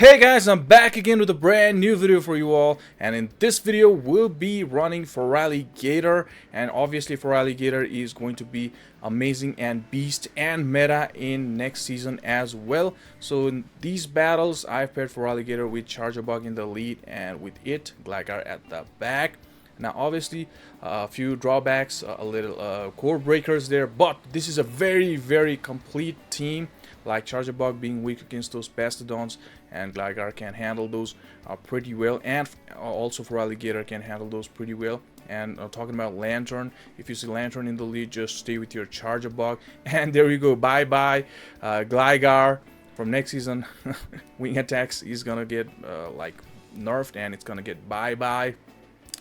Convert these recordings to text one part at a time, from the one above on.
Hey guys, I'm back again with a brand new video for you all, and in this video we'll be running FERALIGATR, and obviously FERALIGATR is going to be amazing and beast and meta in next season as well. So in these battles I've paired FERALIGATR with Charjabug in the lead and with it Gligar at the back. Now obviously a few drawbacks, a little core breakers there, but this is a very complete team. Like Charjabug being weak against those Bastiodons, and Gligar can handle those pretty well, and also FERALIGATR can handle those pretty well. And talking about Lanturn, if you see Lanturn in the lead, just stay with your Charjabug, and there you go, bye Gligar. From next season, wing attacks is gonna get like nerfed, and it's gonna get bye.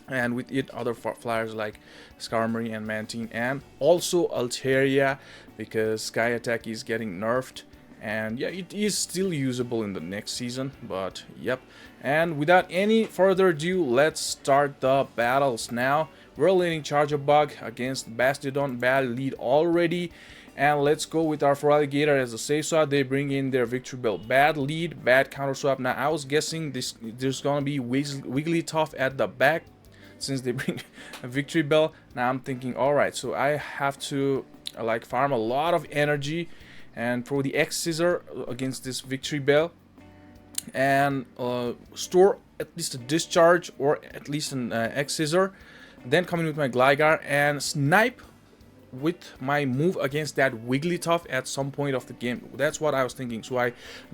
And with it, other flyers like Skarmory and Mantine, and also Altaria, because Sky Attack is getting nerfed. And yeah, it is still usable in the next season, but yep. And without any further ado, let's start the battles now. We're leading Charjabug against Bastiodon, bad lead already. And let's go with our FERALIGATR as a safe swap. They bring in their Victreebel, bad lead, bad counter swap. Now I was guessing there's gonna be Wigglytuff at the back, since they bring a Victreebel. Now I'm thinking, alright, so I have to like farm a lot of energy and throw the X Scissor against this Victreebel, and store at least a discharge or at least an X Scissor, then come in with my Gligar and snipe with my move against that Wigglytuff at some point of the game. That's what I was thinking. So I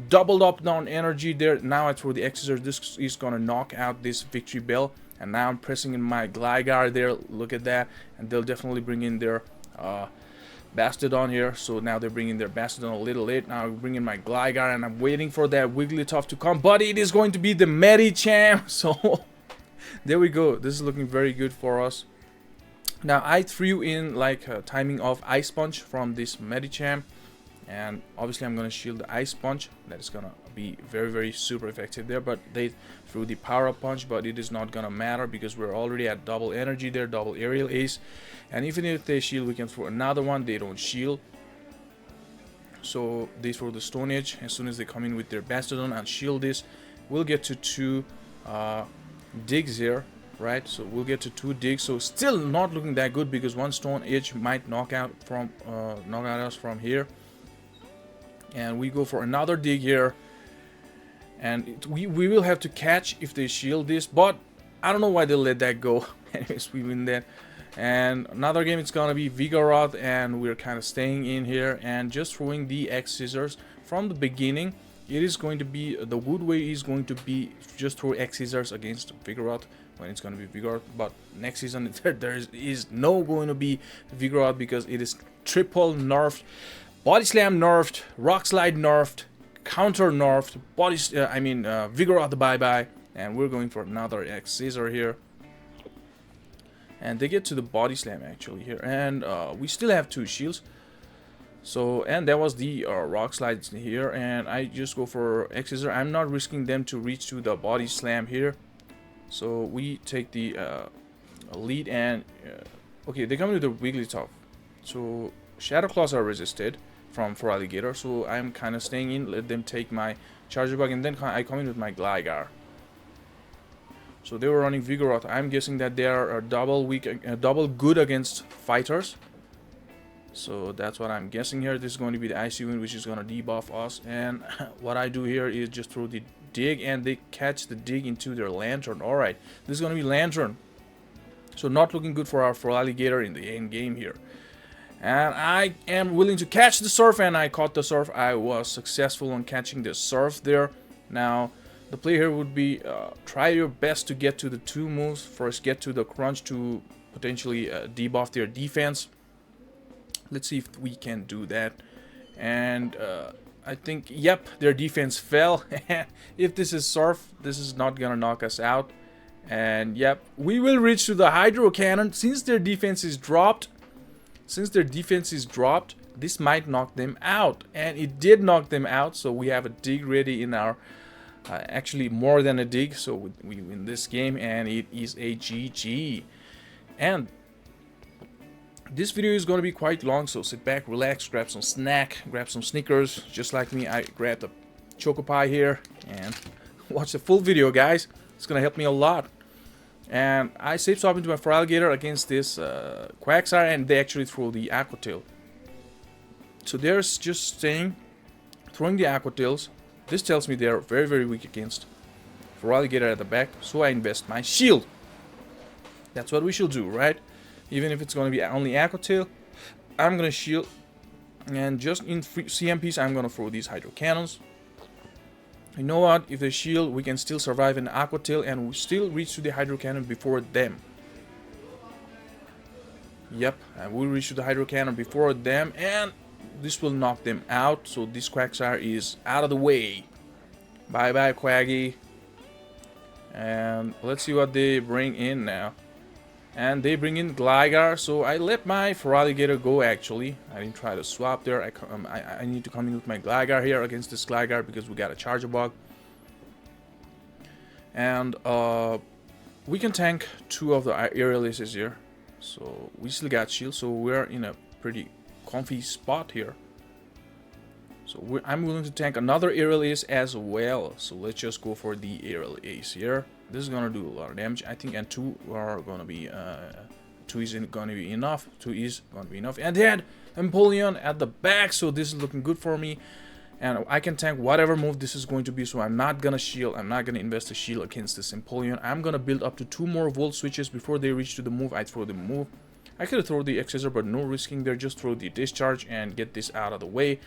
doubled up on energy there. Now I throw the X Scissor. This is gonna knock out this Victreebel, and now I'm pressing in my Gligar there. Look at that. And they'll definitely bring in their Bastiodon here. So now they're bringing their Bastiodon a little late. Now I bring in my Gligar, and I'm waiting for that Wigglytuff to come, but it is going to be the Medicham. So there we go. This is looking very good for us. Now I threw in like a timing of Ice Punch from this Medicham, and obviously I'm going to shield the Ice Punch. That is going to be very super effective there, but they threw the Power Up Punch, but it is not going to matter because we're already at double energy there, double aerial ace. And even if they shield, we can throw another one. They don't shield, so they throw the Stone Edge. As soon as they come in with their Bastiodon and shield this, we'll get to two digs here, right? So we'll get to two digs. So still not looking that good, because one Stone Edge might knock out us from here. And we go for another dig here, and we will have to catch if they shield this, but I don't know why they let that go. Anyways, we win that. And another game, it's gonna be Vigoroth, and we're kind of staying in here and just throwing the X Scissors from the beginning. It is going to be, the good way is going to be just throw X Scissors against Vigoroth when it's going to be Vigoroth. But next season there is no going to be Vigoroth, because it is triple nerfed. Body Slam nerfed, Rock Slide nerfed, Counter nerfed, Vigoroth bye, and we're going for another X Scissor here. And they get to the Body Slam actually here, and we still have two shields. So, and that was the Rock Slides here, and I just go for X Scissor. I'm not risking them to reach to the Body Slam here. So we take the lead, and okay, they come with the Wigglytuff. So Shadow Claws are resisted from FERALIGATR, so I'm kind of staying in, let them take my Charjabug, and then I come in with my Gligar. So they were running Vigoroth. I'm guessing that they are double good against fighters. So that's what I'm guessing here. This is going to be the Icy Wind, which is going to debuff us. And what I do here is just throw the dig, and they catch the dig into their Lanturn. Alright, this is going to be Lanturn. So not looking good for our FERALIGATR in the end game here. And I am willing to catch the Surf, and I caught the Surf. I was successful on catching the Surf there. Now the play here would be try your best to get to the two moves. First, get to the Crunch to potentially debuff their defense. Let's see if we can do that. And I think, yep, their defense fell. If this is Surf, this is not gonna knock us out. And yep, we will reach to the Hydro Cannon. Since their defense is dropped, this might knock them out, and it did knock them out. So we have a dig ready in our actually more than a dig, so we win this game, and it is a GG. And this video is going to be quite long, so sit back, relax, grab some snack, grab some Snickers, just like me. I grabbed a Choco Pie here, And watch the full video, guys. It's gonna help me a lot. And I safe swap into my FERALIGATR against this Quagsire, and they actually throw the Aqua Tail. So they're just throwing the Aqua Tails. This tells me they're very, very weak against FERALIGATR at the back, so I invest my shield. That's what we should do, right? Even if it's going to be only Aqua Tail, I'm going to shield. And just in free CMPs, I'm going to throw these Hydro Cannons. You know what? If they shield, we can still survive an Aqua Tail and we still reach to the Hydro Cannon before them. Yep, and we'll reach to the Hydro Cannon before them, and this will knock them out. So this Quagsire is out of the way. Bye bye, Quaggy. And let's see what they bring in now. And they bring in Gligar, so I let my FERALIGATR go actually. I didn't try to swap there. I need to come in with my Gligar here against this Gligar because we got a Charger Bug. And we can tank 2 of the Aerial Aces here. So we still got shield, so we're in a pretty comfy spot here. So I'm willing to tank another Aerial Ace as well. So let's just go for the Aerial Ace here. This is gonna do a lot of damage, I think, and 2 are gonna be 2 isn't gonna be enough. 2 is gonna be enough, and they had Empoleon at the back, so this is looking good for me. And I can tank whatever move this is going to be, so I'm not gonna shield. I'm not gonna invest a shield against this Empoleon. I'm gonna build up to 2 more Volt Switches before they reach to the move. I throw the move. I could throw the Accessor, but no risking there. Just throw the Discharge and get this out of the way.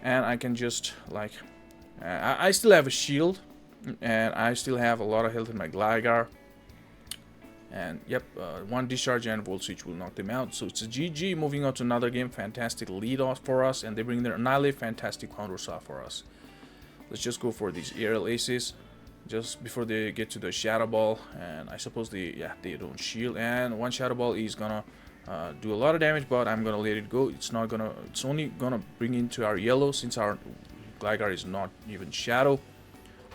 And I can just, like, I still have a shield. And I still have a lot of health in my Gligar. And yep, 1 Discharge and Volt Switch will knock them out. So it's a GG. Moving on to another game. Fantastic lead off for us. And they bring their Annihilape. Fantastic counter swap for us. Let's just go for these Aerial Aces. Just before they get to the Shadow Ball. And I suppose they don't shield. And 1 Shadow Ball is gonna do a lot of damage. But I'm gonna let it go. It's only gonna bring into our yellow since our Gligar is not even Shadow.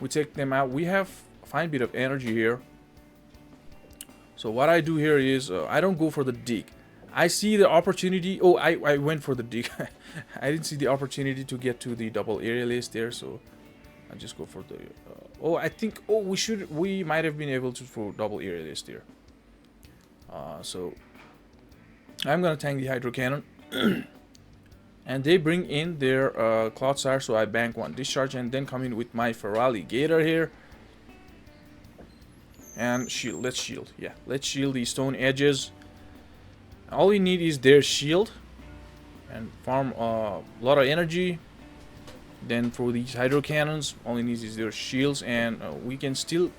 We take them out. We have a fine bit of energy here. So what I do here is I don't go for the dig. I see the opportunity. Oh, I went for the dig. I didn't see the opportunity to get to the double Aerial Ace there, so I just go for the. Oh, I think. Oh, we might have been able to throw double Aerial Ace there. So I'm gonna tank the Hydro Cannon. And they bring in their Clodsire, so I bank 1 Discharge and then come in with my FERALIGATR here. And shield, let's shield, yeah, let's shield these stone edges. All we need is their shield and farm a lot of energy. Then for these Hydro Cannons, all we need is their shields, and we can still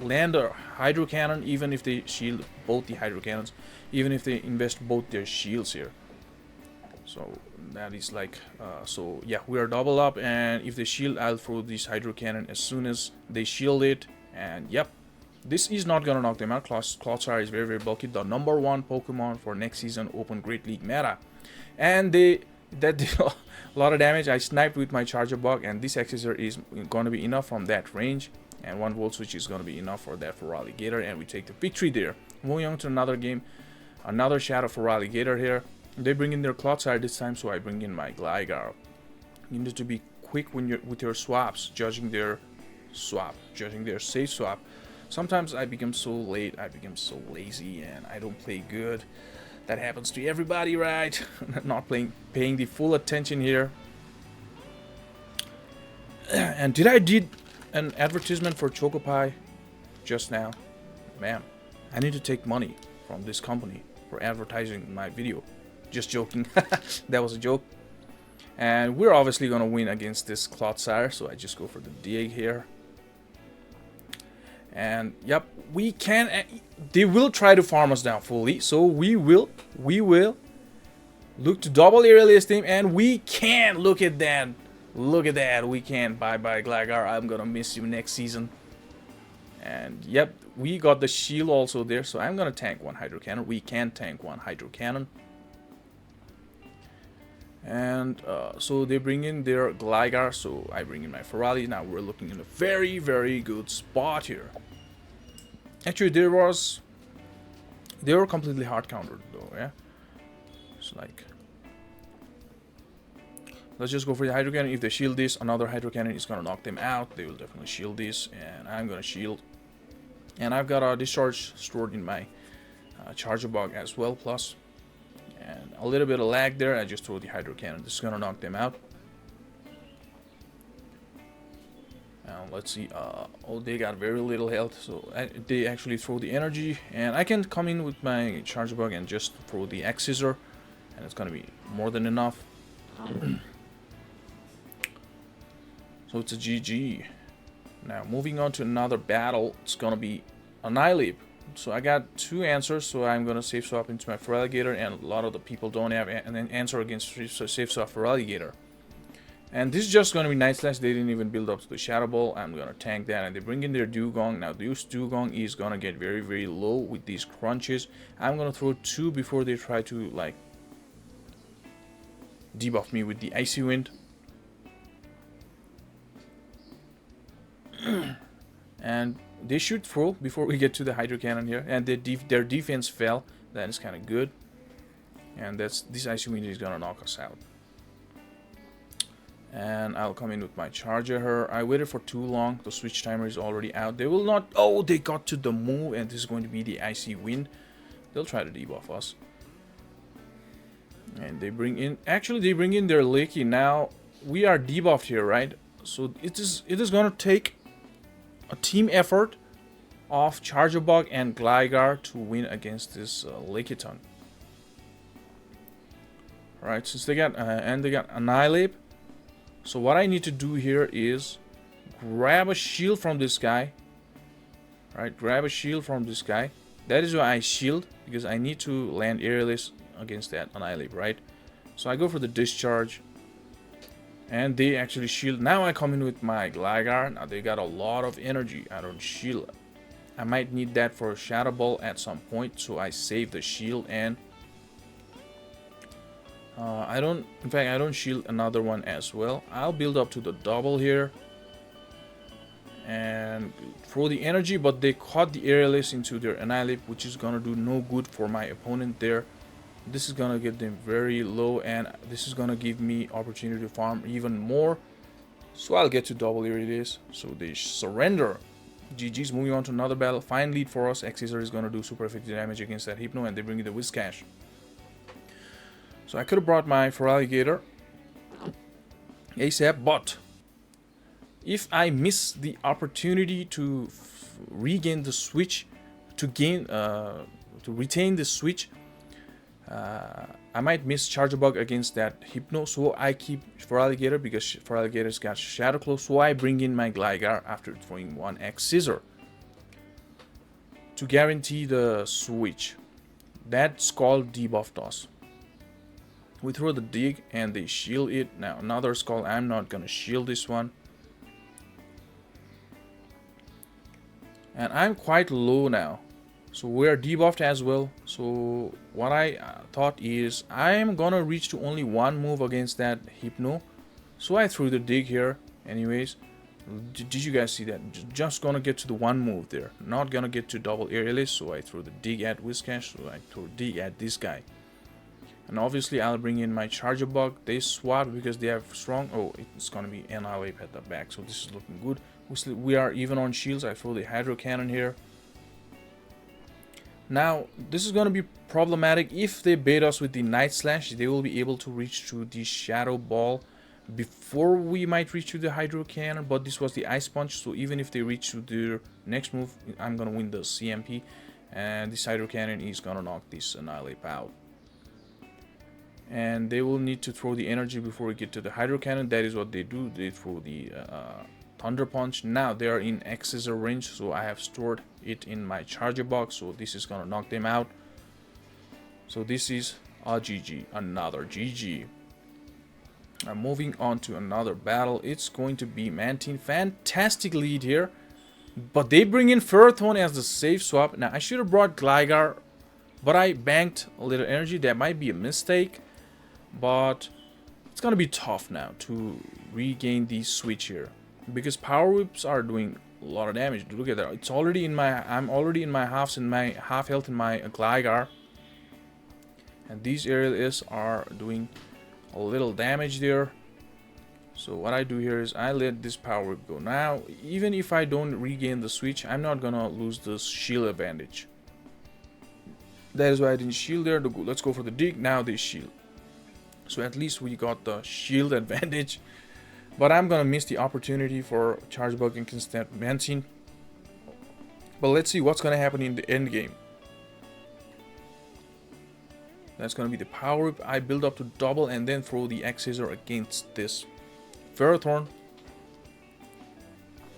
land a Hydro Cannon even if they shield both the Hydro Cannons, even if they invest both their shields here. So that is like, so yeah, we are double up, and if they shield, I'll throw this Hydro Cannon as soon as they shield it. And yep, this is not gonna knock them out. Clodsire is very, very bulky. The #1 Pokemon for next season Open Great League meta. And that did a lot of damage. I sniped with my Charger Bug, and this Accessor is gonna be enough from that range. And 1 Volt Switch is gonna be enough for that FERALIGATR, and we take the victory there. Moving on to another game, another Shadow FERALIGATR here. They bring in their Clodsire this time, so I bring in my Gligar. You need to be quick when you're with your swaps, judging their safe swap. Sometimes I become so late, I become so lazy, and I don't play good. That happens to everybody, right? Not paying the full attention here. And did I did an advertisement for Chocopie just now? Man, I need to take money from this company for advertising my video. Just joking. That was a joke. And we're obviously gonna win against this Clodsire, so I just go for the dig here. And yep, we can. They will try to farm us down fully, so we will look to double Aerial Ace team, and we can. Look at that. Look at that. We can. Bye bye Gligar. I'm gonna miss you next season. And yep, we got the shield also there, so I'm gonna tank 1 Hydro Cannon. We can tank 1 Hydro Cannon. And so they bring in their Gligar, so I bring in my Ferali. Now we're looking in a very, very good spot here. Actually, they were completely hard countered though, yeah. It's like let's just go for the Hydro Cannon. If they shield this, another Hydro Cannon is gonna knock them out. They will definitely shield this, and I'm gonna shield. And I've got a Discharge stored in my Charger Bug as well, plus. And a little bit of lag there. I just throw the Hydro Cannon. This is gonna knock them out. And let's see. Oh, they got very little health, so they actually throw the energy, and I can come in with my Charger Bug and just throw the X-Scissor, and it's gonna be more than enough. So it's a GG. Now moving on to another battle, it's gonna be Annihilape. So I got 2 answers, so I'm gonna save swap into my FERALIGATR, and a lot of the people don't have an answer against save swap FERALIGATR. And this is just gonna be Night Slash. They didn't even build up to the Shadow Ball. I'm gonna tank that, and they bring in their Dugong. Now this Dugong is gonna get very, very low with these crunches. I'm gonna throw 2 before they try to like debuff me with the Icy Wind. And they should throw before we get to the Hydro Cannon here, and their defense fell. That is kind of good, and this Icy Wind is gonna knock us out. And I'll come in with my Charger here. I waited for too long. The switch timer is already out. They will not. Oh, they got to the move, and this is going to be the Icy Wind. They'll try to debuff us. And they bring in. Actually, they bring in their Licky. Now we are debuffed here, right? So it is gonna take a team effort of Charger Bug and Gligar to win against this Lickitung. Alright, since they got Annihilape. So what I need to do here is grab a shield from this guy. Alright, grab a shield from this guy. That is why I shield, because I need to land airless against that Annihilape, right? So I go for the Discharge. And they actually shield. Now I come in with my Gligar. Now they got a lot of energy. I don't shield. I might need that for a Shadow Ball at some point, so I save the shield, and I don't shield another one as well. I'll build up to the double here and throw the energy, but they caught the airless into their Annihilape, which is gonna do no good for my opponent there. This is gonna get them very low, and this is gonna give me opportunity to farm even more. So I'll get to double Iridius. So they surrender. GG's. Moving on to another battle. Fine lead for us. X-Scissor is gonna do super effective damage against that Hypno, and they bring in the Whiscash. So I could have brought my FERALIGATR ASAP, but if I miss the opportunity to regain the switch, to retain the switch, I might miss Charger Bug against that Hypno, so I keep FERALIGATR because FERALIGATR's got Shadow Claw, so I bring in my Gligar after throwing one X-Scissor to guarantee the switch. That Skull debuffed us. We throw the Dig and they shield it. Now another Skull, I'm not gonna shield this one. And I'm quite low now. So we're debuffed as well. So what I thought is I'm gonna reach to only one move against that Hypno. So I threw the Dig here anyways. Did you guys see that? Just gonna get to the one move there. Not gonna get to double airless. So I threw the Dig at Whiscash. So I threw Dig at this guy. And obviously I'll bring in my Charger Bug. They swap because they have strong. Oh, it's gonna be Annihilape at the back. So this is looking good. We are even on shields. I throw the Hydro Cannon here. Now, this is going to be problematic. If they bait us with the Night Slash, they will be able to reach to the Shadow Ball before we might reach to the Hydro Cannon. But this was the Ice Punch, so even if they reach to their next move, I'm going to win the CMP. And this Hydro Cannon is going to knock this Annihilape out. And they will need to throw the energy before we get to the Hydro Cannon. That is what they do. They throw the Thunder Punch. Now they are in X-Scissor range, so I have stored it in my Charger Box, so this is gonna knock them out. So this is a GG, another GG. I'm moving on to another battle. It's going to be Mantine. Fantastic lead here, but they bring in Ferrothorn as the safe swap. Now I should have brought Gligar, but I banked a little energy. That might be a mistake, but it's gonna be tough now to regain the switch here, because Power Whips are doing a lot of damage. Look at that. It's already in my. I'm already in my half health in my Gligar, and these aerial is are doing a little damage there. So what I do here is I let this power whip go. Now, even if I don't regain the switch, I'm not gonna lose the shield advantage. That is why I didn't shield there. Let's go for the dig. Now they shield. So at least we got the shield advantage. But I'm gonna miss the opportunity for Charge Bug against that Mantine. But let's see what's gonna happen in the end game. That's gonna be the power whip. I build up to double and then throw the X-Scissor against this Ferrothorn.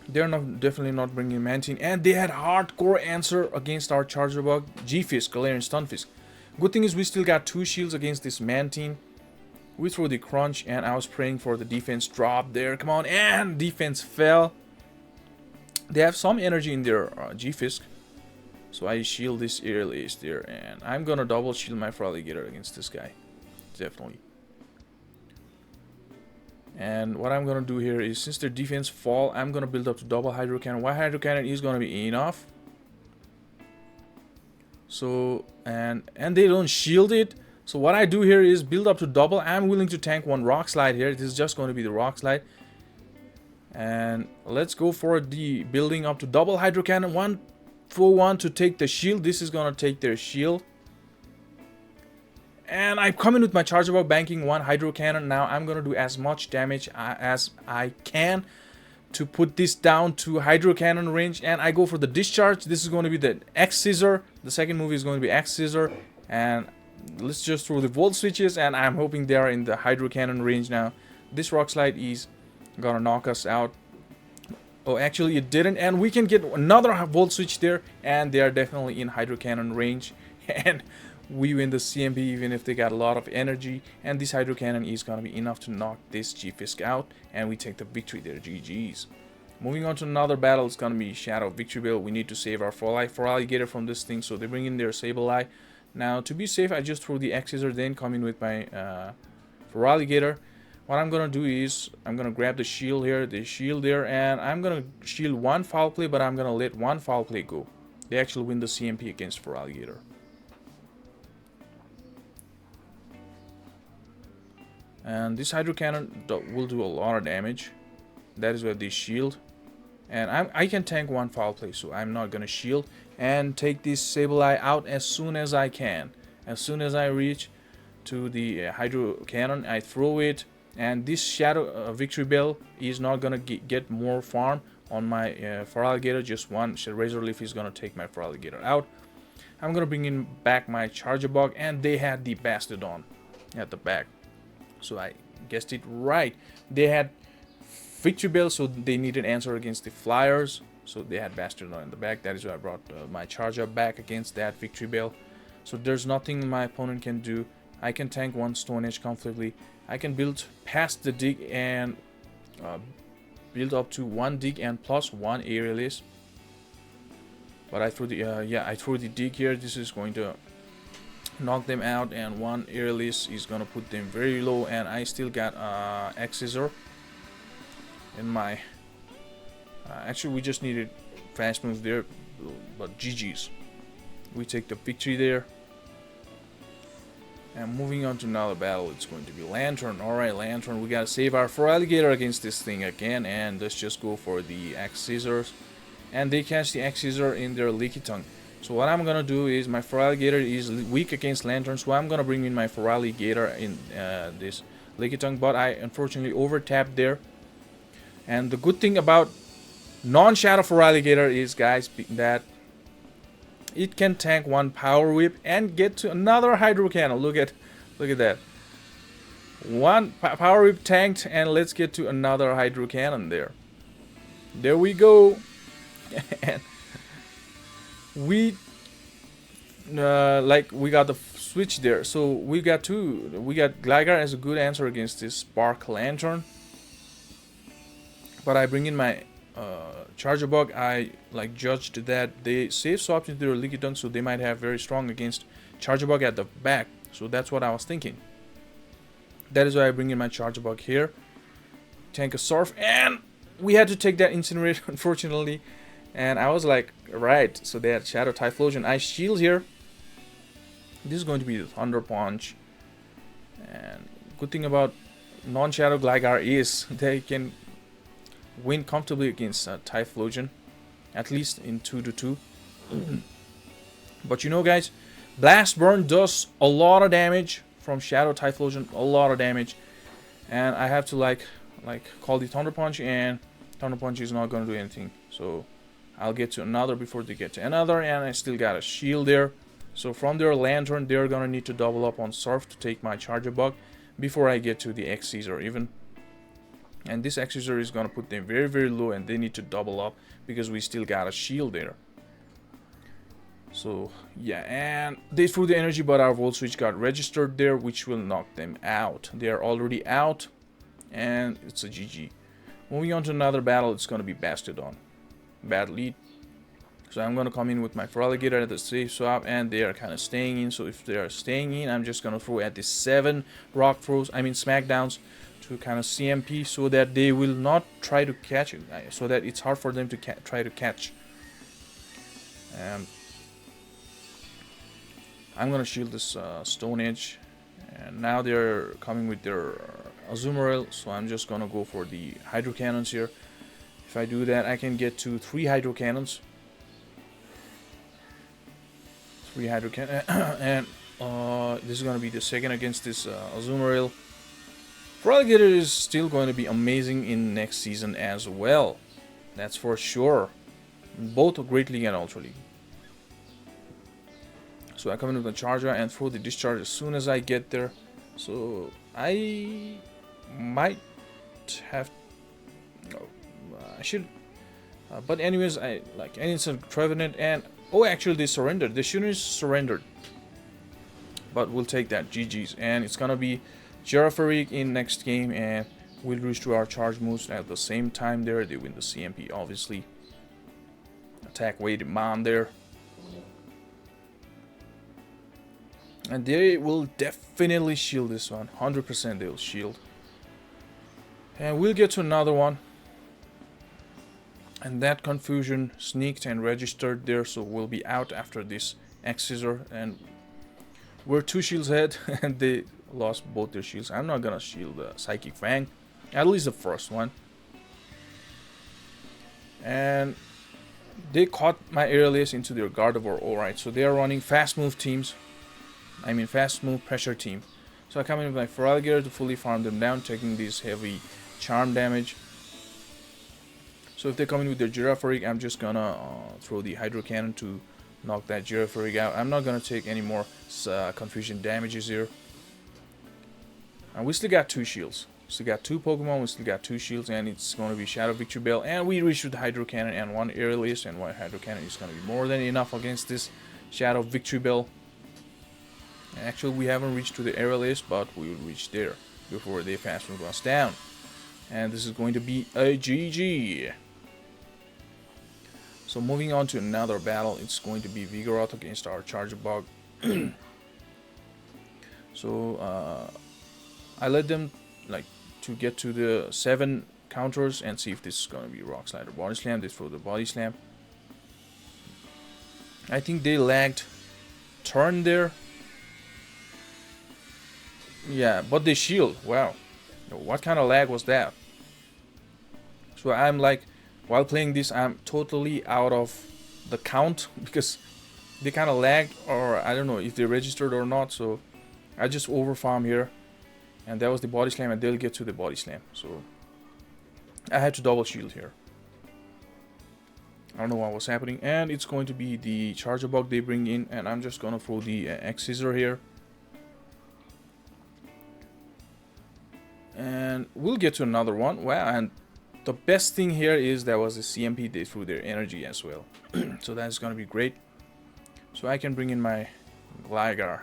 They're definitely not bringing Mantine, and they had hardcore answer against our Charger Bug, G-Fisk, Galarian Stunfisk. Good thing is we still got 2 shields against this Mantine. We throw the Crunch, and I was praying for the defense drop there. Come on, and defense fell. They have some energy in their G-Fisk, so I shield this Aerial Ace there, and I'm gonna double shield my FERALIGATR against this guy, definitely. And what I'm gonna do here is, since their defense fall, I'm gonna build up to double Hydro Cannon. One Hydro Cannon is gonna be enough. So and they don't shield it. So what I do here is build up to double. I'm willing to tank one Rock Slide here. This is just going to be the Rock Slide. And let's go for the building up to double Hydro Cannon. 1 for 1 to take the shield. This is gonna take their shield. And I come in with my Charger Bug, banking 1 Hydro Cannon. Now I'm gonna do as much damage as I can to put this down to Hydro Cannon range. And I go for the Discharge. This is going to be the X-Scissor. The second move is going to be X-Scissor. And let's just throw the Volt Switches. And I'm hoping they are in the Hydro Cannon range now. This Rock Slide is gonna knock us out. Oh, actually it didn't. And we can get another Volt Switch there. And they are definitely in Hydro Cannon range. And we win the CMP even if they got a lot of energy. And this Hydro Cannon is gonna be enough to knock this G-Fisk out. And we take the victory there. GG's. Moving on to another battle. It's gonna be Shadow Victreebel. We need to save our FERALIGATR from this thing. So they bring in their Sableye. Now to be safe, I just throw the X-Scissor, then come in with my FERALIGATR. What I'm gonna do is I'm gonna grab the shield here, the shield there, and I'm gonna shield 1 Foul Play, but I'm gonna let 1 Foul Play go. They actually win the CMP against FERALIGATR. And this Hydro Cannon will do a lot of damage. That is where they shield. And I can tank 1 Foul Play, so I'm not gonna shield. And take this Sableye out as soon as I can. As soon as I reach to the Hydro Cannon, I throw it. And this Shadow Victreebel is not gonna get more farm on my FERALIGATR. Just 1 Razor Leaf is gonna take my FERALIGATR out. I'm gonna bring in back my Charger Bug, and they had the Bastiodon at the back. So I guessed it right. They had Victreebel, so they needed an answer against the Flyers. So they had Bastiodon in the back. That is why I brought my Charger back against that Victreebel. So there's nothing my opponent can do. I can tank 1 Stone Edge comfortably. I can build past the dig and build up to 1 dig and plus 1 Aerial Ace. But I threw the I threw the dig here. This is going to knock them out, and 1 Aerial Ace is gonna put them very low. And I still got X-Scissor in my. Actually, we just needed fast moves there, but GG's. We take the victory there. And moving on to another battle, it's going to be Lanturn. Alright, Lanturn, we gotta save our FERALIGATR against this thing again. And let's just go for the X-Scissors. And they catch the X-Scissor in their Lickitung. So what I'm gonna do is, my FERALIGATR is weak against Lanturn, so I'm gonna bring in my FERALIGATR in this Lickitung. But I unfortunately over-tapped there. And the good thing about non-Shadow FERALIGATR is, guys, that it can tank 1 Power Whip and get to another Hydro Cannon. Look at that. 1 Power Whip tanked, and let's get to another Hydro Cannon there. There we go. And we we got the switch there. So we got Gligar as a good answer against this Spark Lanturn. But I bring in my Charger Bug. I judged that they safe swapped into their Lickitung, so they might have very strong against Charger Bug at the back. So that's what I was thinking. That is why I bring in my Charger Bug here. Tank a Surf, and we had to take that Incinerator, unfortunately. And I was like, right, so they had Shadow Typhlosion. I shield here. This is going to be the Thunder Punch. And good thing about non-shadow Gligar is they can win comfortably against Typhlosion, at least in 2-2. But you know, guys, Blast Burn does a lot of damage from Shadow Typhlosion, a lot of damage, and I have to like call the Thunder Punch, and Thunder Punch is not gonna do anything. So I'll get to another before they get to another, and I still got a shield there. So from their Lanturn, they're gonna need to double up on Surf to take my Charger Bug before I get to the X-Scissor even. And this X-Scissor is gonna put them very, very low, and they need to double up because we still got a shield there. So yeah, and they threw the energy, but our Volt Switch got registered there, which will knock them out. They are already out, and it's a GG. Moving on to another battle, it's gonna be Bastiodon. Bad lead. So I'm gonna come in with my Feraligatr at the safe swap, and they are kind of staying in. So if they are staying in, I'm just gonna throw at the 7 rock throws, smackdowns, to kind of CMP, so that they will not try to catch it, so that it's hard for them to try to catch. I'm gonna shield this Stone Edge, and now they're coming with their Azumarill, so I'm just gonna go for the Hydro Cannons here. If I do that, I can get to 3 Hydro Cannons. 3 Hydro Cannons, and this is gonna be the second against this Azumarill. Feraligatr is still going to be amazing in next season as well. That's for sure. Both Great League and Ultra League. So I come in with the Charger and throw the Discharge as soon as I get there. So I might have... No, I should... but anyways, I like Instant Trevenant, and... Oh, actually they surrendered. They shouldn't have surrendered. But we'll take that. GG's. And it's gonna be Girafarig in next game, and we'll reach to our charge moves at the same time there. They win the CMP, obviously. Attack weighted Mon there. And they will definitely shield this one. 100% they'll shield. And we'll get to another one. And that Confusion sneaked and registered there, so we'll be out after this X-Scissor. And we're 2 shields ahead, and they lost both their shields. I'm not gonna shield the Psychic Fang, at least the first one. And they caught my Aerialist into their Gardevoir. Alright, so they are running fast move teams. Fast move pressure team. So I come in with my Feraligatr to fully farm them down, taking this heavy charm damage. So if they come in with their Girafarig, I'm just gonna throw the Hydro Cannon to knock that Girafarig out. I'm not gonna take any more Confusion damages here. And we still got 2 shields. We still got 2 Pokemon, we still got 2 shields, and it's going to be Shadow Victreebel. And we reached with Hydro Cannon and 1 Aerialist, and 1 Hydro Cannon is going to be more than enough against this Shadow Victreebel. Actually, we haven't reached to the Aerialist, but we will reach there before they fast move us down. And this is going to be a GG. So moving on to another battle, it's going to be Vigoroth against our Charger Bug. So I let them like to get to the 7 counters and see if this is going to be Rock Slide or Body Slam. They throw the Body Slam. I think they lagged turn there. Yeah, but they shield. Wow, what kind of lag was that? So I'm like, while playing this, I'm totally out of the count because they kind of lagged, or I don't know if they registered or not. So I just overfarm here, and that was the Body Slam, and they'll get to the Body Slam. So I had to double shield here. I don't know what was happening, and it's going to be the Charger Bug they bring in, and I'm just gonna throw the X-Scissor here. And we'll get to another one. Wow, and the best thing here is there was a CMP. They threw their energy as well. So that's gonna be great. So I can bring in my Gligar.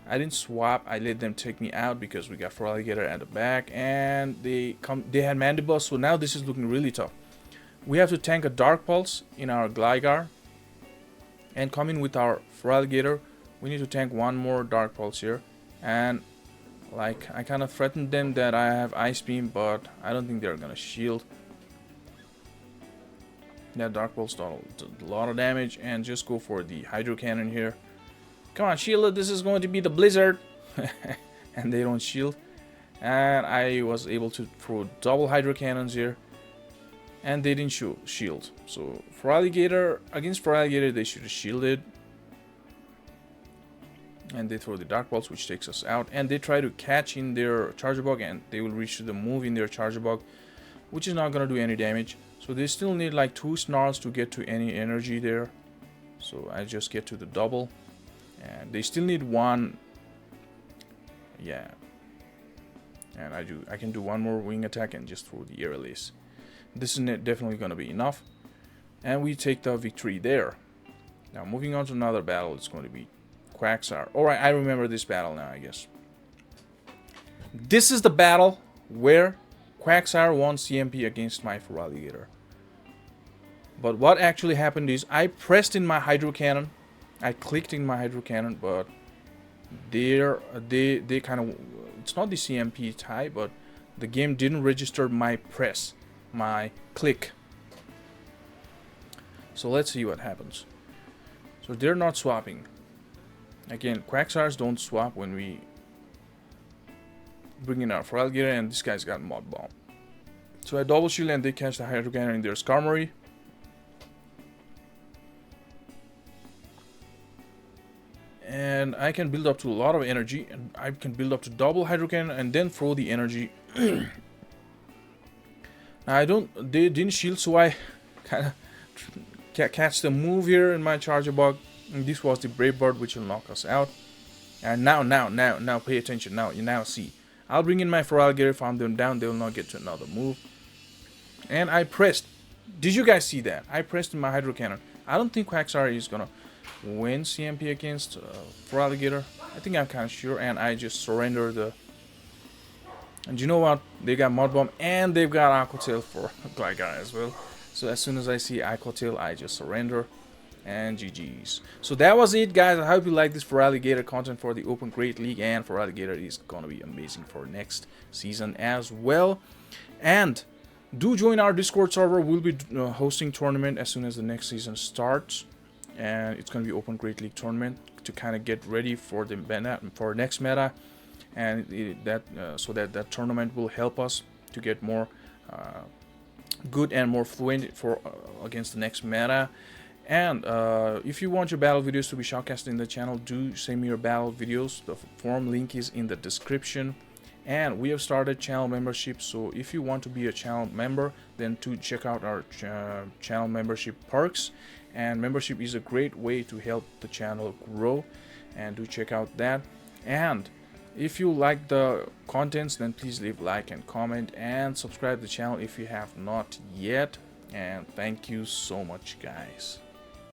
I didn't swap, I let them take me out because we got Feraligatr at the back, and they had Mandibuss, so now this is looking really tough. We have to tank a Dark Pulse in our Gligar and come in with our Feraligatr. We need to tank 1 more Dark Pulse here, and like I kind of threatened them that I have Ice Beam, but I don't think they're gonna shield. That Dark Pulse did a lot of damage, and just go for the Hydro Cannon here. Come on, shield it, this is going to be the Blizzard. And they don't shield. and I was able to throw double Hydro Cannons here, and they didn't shield. So Feraligatr, against Feraligatr, they should have shielded. And they throw the Dark Pulse, which takes us out. And they try to catch in their Charger Bug, and they will reach to the move in their Charger Bug, which is not going to do any damage. So they still need like 2 Snarls to get to any energy there. So I just get to the double. And they still need 1. Yeah. And I can do 1 more wing attack and just throw the Air Release. This is definitely going to be enough. And we take the victory there. Now moving on to another battle, it's going to be Quagsire. Alright, I remember this battle now, I guess. This is the battle where Quagsire won CMP against my Feraligatr. But what actually happened is I pressed in my Hydro Cannon. I clicked in my Hydro Cannon, but they kind of, it's not the CMP tie, but the game didn't register my press, my click. So let's see what happens. So they're not swapping. Again, Quagsires don't swap when we bring in our Feraligatr, and this guy's got Mud Bomb. So I double shield and they catch the Hydro Cannon in their Skarmory. And I can build up to a lot of energy, and I can build up to double Hydro Cannon and then throw the energy. Now they didn't shield, so I kind of catch the move here in my Charger Bug. And this was the Brave Bird, which will knock us out. And now pay attention. Now you see. I'll bring in my Feraligatr, farm them down. They will not get to another move. And I pressed. Did you guys see that? I pressed in my Hydro Cannon. I don't think Quagsire is gonna win CMP against Feraligatr. I think I'm kind of sure. And I just surrender the. And you know what? They got Mud Bomb and they've got Aqua Tail for Gligar as well. So as soon as I see Aqua Tail, I just surrender. And GG's. So that was it, guys. I hope you like this Feraligatr content for the Open Great League, and Feraligatr is gonna be amazing for next season as well. And do join our Discord server. We'll be hosting tournament as soon as the next season starts, and it's gonna be Open Great League tournament to kind of get ready for the meta, for next meta, and so that tournament will help us to get more good and more fluent for against the next meta. And if you want your battle videos to be shoutcasted in the channel, do send me your battle videos. The forum link is in the description. And we have started channel membership, so if you want to be a channel member, then to check out our channel membership perks. And membership is a great way to help the channel grow, and do check out that. And if you like the contents, then please leave like and comment and subscribe to the channel if you have not yet. And thank you so much, guys.